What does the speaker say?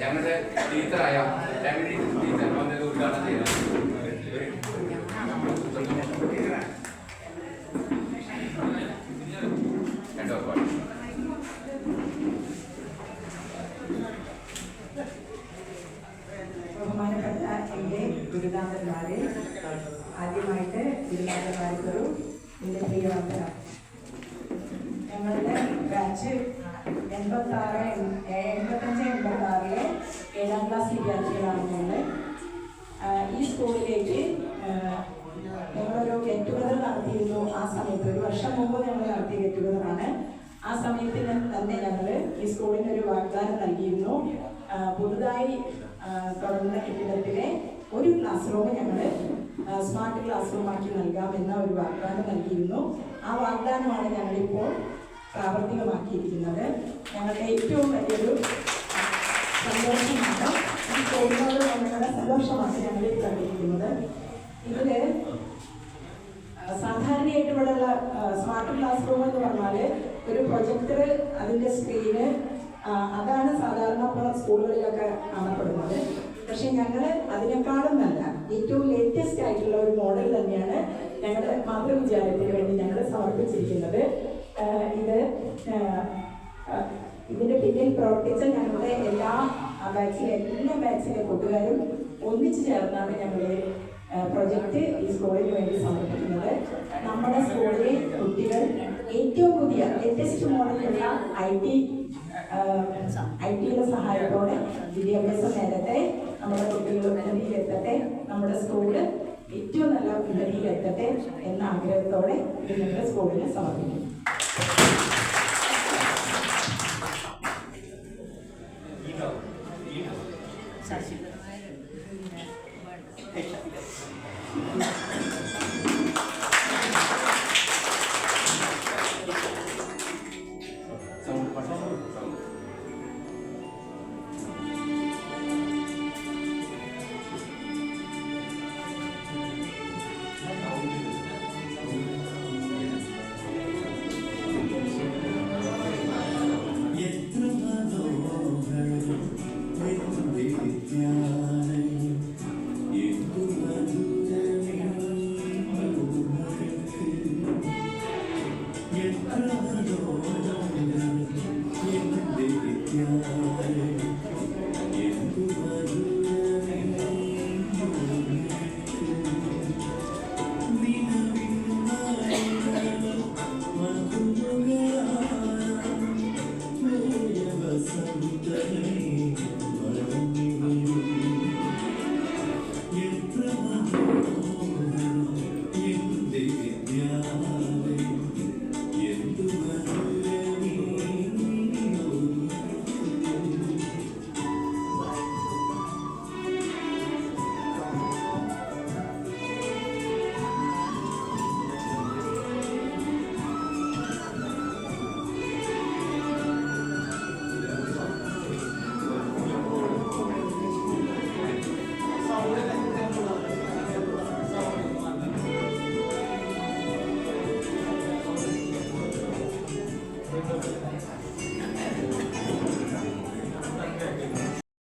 ഞങ്ങളുടെ ടീച്ചറായ ടീച്ചർ വന്നത് ഉദ്ഘാടനം ചെയ്തത്. ബഹുമാനപ്പെട്ട എൻ്റെ ഗുരുനാഥന്മാരെ, ആദ്യമായിട്ട് ഗുരുനാഥന്മാർക്കൊരു എൻ്റെ പ്രിയവന്ദന. ഞങ്ങളുടെ ബാച്ച് 85-86 7ാം ക്ലാസ് വിദ്യാർത്ഥികളാണ് ഞങ്ങൾ. ഈ സ്കൂളിലേക്ക് ഞങ്ങളൊരു ഗെറ്റ് ടുഗദർ നടത്തിയിരുന്നു. ആ സമയത്ത് 1 വർഷം മുമ്പ് ഞങ്ങൾ നടത്തിയ ഗെറ്റ് ടുഗദറാണ്. ആ സമയത്ത് തന്നെ ഞങ്ങൾ ഈ സ്കൂളിന് ഒരു വാഗ്ദാനം നൽകിയിരുന്നു. പുതുതായി തുടങ്ങുന്ന കെട്ടിടത്തിലെ ഒരു ക്ലാസ് റൂം ഞങ്ങൾ സ്മാർട്ട് ക്ലാസ് റൂമാക്കി നൽകാമെന്ന ഒരു വാഗ്ദാനം നൽകിയിരുന്നു. ആ വാഗ്ദാനമാണ് ഞങ്ങളിപ്പോൾ പ്രാവർത്തികമാക്കിയിരിക്കുന്നത്. ഞങ്ങളുടെ ഏറ്റവും വലിയൊരു സന്തോഷമാണ്. ഈ സ്കൂളിനോട് ഞങ്ങളുടെ സന്തോഷമാണ് ഞങ്ങൾ കണ്ടിരിക്കുന്നത്. ഇതിൽ സാധാരണയായിട്ട് ഇവിടെയുള്ള സ്മാർട്ട് ക്ലാസ് റൂം എന്ന് പറഞ്ഞാൽ ഒരു പ്രൊജക്ടർ, അതിൻ്റെ സ്ക്രീന്, അതാണ് സാധാരണ സ്കൂളുകളിലൊക്കെ കാണപ്പെടുന്നത്. പക്ഷെ ഞങ്ങൾ അതിനേക്കാളും നല്ല ഏറ്റവും ലേറ്റസ്റ്റ് ആയിട്ടുള്ള ഒരു മോഡൽ തന്നെയാണ് ഞങ്ങളുടെ മാതൃവിദ്യാലയത്തിന് വേണ്ടി ഞങ്ങൾ സമർപ്പിച്ചിരിക്കുന്നത്. ഇതിന്റെ പിന്നിൽ പ്രവർത്തിച്ച ഞങ്ങളുടെ എല്ലാ ബാച്ചിലെ കൂട്ടുകാരും ഒന്നിച്ചു ചേർന്നാണ് ഞങ്ങളുടെ പ്രൊജക്റ്റ് ഈ സ്കൂളിന് വേണ്ടി സമർപ്പിക്കുന്നത്. നമ്മുടെ സ്കൂളിലെ കുട്ടികൾ ഏറ്റവും പുതിയ ലേറ്റസ്റ്റ് മോഡലുള്ള ഐ.ടിയുടെ സഹായത്തോടെ വിദ്യാഭ്യാസം നേരത്തെ നമ്മുടെ കുട്ടികൾ ഉന്നതിയിലെത്തട്ടെ, നമ്മുടെ സ്കൂള് ഏറ്റവും നല്ല ഉന്നതിയിലെത്തട്ടെ എന്ന ആഗ്രഹത്തോടെ ഇത് ഞങ്ങളുടെ സ്കൂളിനെ സമർപ്പിക്കുന്നു.